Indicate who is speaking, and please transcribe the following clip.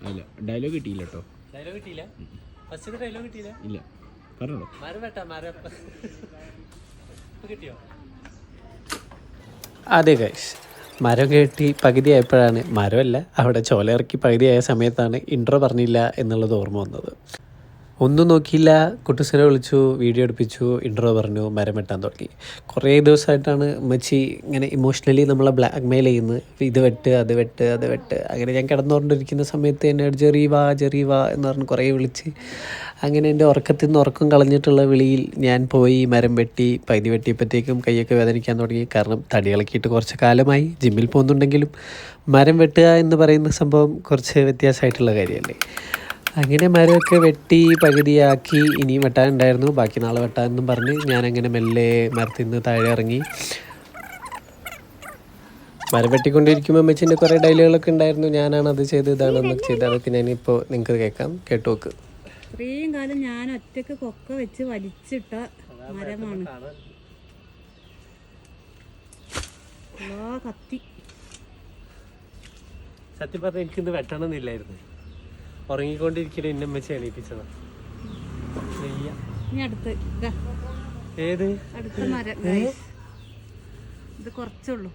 Speaker 1: അല്ല ഡയലോഗ് കിട്ടിയില്ല കേട്ടോ.
Speaker 2: ഡയലോഗ് കിട്ടിയില്ല? ഫസ്റ്റ് ഡയലോഗ് കിട്ടിയില്ല?
Speaker 1: ഇല്ല പറഞ്ഞോളൂ.
Speaker 2: മരം വെട്ടാ മരം കിട്ടിയോ?
Speaker 3: അതെ ഗൈസ്, മരം കെട്ടി പകുതിയായപ്പോഴാണ്, മരമല്ല അവിടെ ചോല ഇറക്കി പകുതിയായ സമയത്താണ് ഇൻട്രോ പറഞ്ഞില്ല എന്നുള്ളത് ഓർമ്മ വന്നത്. ഒന്നും നോക്കിയില്ല, കുട്ടൂസിനെ വിളിച്ചു, വീഡിയോ എടുപ്പിച്ചു, ഇൻട്രോ പറഞ്ഞു, മരം വെട്ടാൻ തുടങ്ങി. കുറേ ദിവസമായിട്ടാണ് ഉമ്മച്ചി ഇങ്ങനെ ഇമോഷണലി നമ്മളെ ബ്ലാക്ക് മെയിൽ ചെയ്യുന്നത്. ഇത് വെട്ട് അത് വെട്ട് അത് വെട്ട്. അങ്ങനെ ഞാൻ കിടന്നുകൊണ്ടിരിക്കുന്ന സമയത്ത് എന്നോട് ജെറീവാ എന്ന് പറഞ്ഞ് കുറേ വിളിച്ച്, അങ്ങനെ എൻ്റെ ഉറക്കത്തിൽ നിന്ന് ഉറക്കം കളഞ്ഞിട്ടുള്ള വിളിയിൽ ഞാൻ പോയി മരം വെട്ടി. പകുതി വെട്ടിയപ്പോഴത്തേക്കും കൈയൊക്കെ വേദനിക്കാൻ തുടങ്ങി. കാരണം തടി ഇളക്കിയിട്ട് കുറച്ച് കാലമായി, ജിമ്മിൽ പോകുന്നുണ്ടെങ്കിലും മരം വെട്ടുക എന്ന് പറയുന്ന സംഭവം കുറച്ച് വ്യത്യാസമായിട്ടുള്ള കാര്യമല്ലേ. അങ്ങനെ മരമൊക്കെ വെട്ടി പകുതിയാക്കി. ഇനിയും വെട്ടാനുണ്ടായിരുന്നു, ബാക്കി നാളെ വെട്ടാമെന്നും പറഞ്ഞ് ഞാനങ്ങനെ മെല്ലെ മരത്തിൽ നിന്ന് താഴെ ഇറങ്ങി. മരം വെട്ടിക്കൊണ്ടിരിക്കുമ്പോൾ അമ്മച്ചിൻ്റെ കുറേ ഡയലോഗുകളൊക്കെ ഉണ്ടായിരുന്നു. ഞാനാണ് അത് ചെയ്ത്, ഇതാണ് എന്നൊക്കെ ചെയ്ത്. അതൊക്കെ ഞാനിപ്പോൾ നിങ്ങൾക്ക് കേൾക്കാം, കേട്ടു നോക്ക്.
Speaker 4: ഇത്രയും കാലം ഞാൻ ഒറ്റക്ക് കൊക്ക വെച്ച് വലിച്ചിട്ട മരമാണ്. കത്തി.
Speaker 2: സത്യം പറഞ്ഞാൽ എനിക്കിന്ന് വെട്ടണമെന്നില്ലായിരുന്നു. ഉറങ്ങിക്കൊണ്ടിരിക്കലും എന്നെ അമ്മച്ചി എണീപ്പിച്ചതാ.
Speaker 4: അടുത്ത്
Speaker 2: ഏത്
Speaker 4: അടുത്ത മരം ഇത് കുറച്ചുള്ളൂ.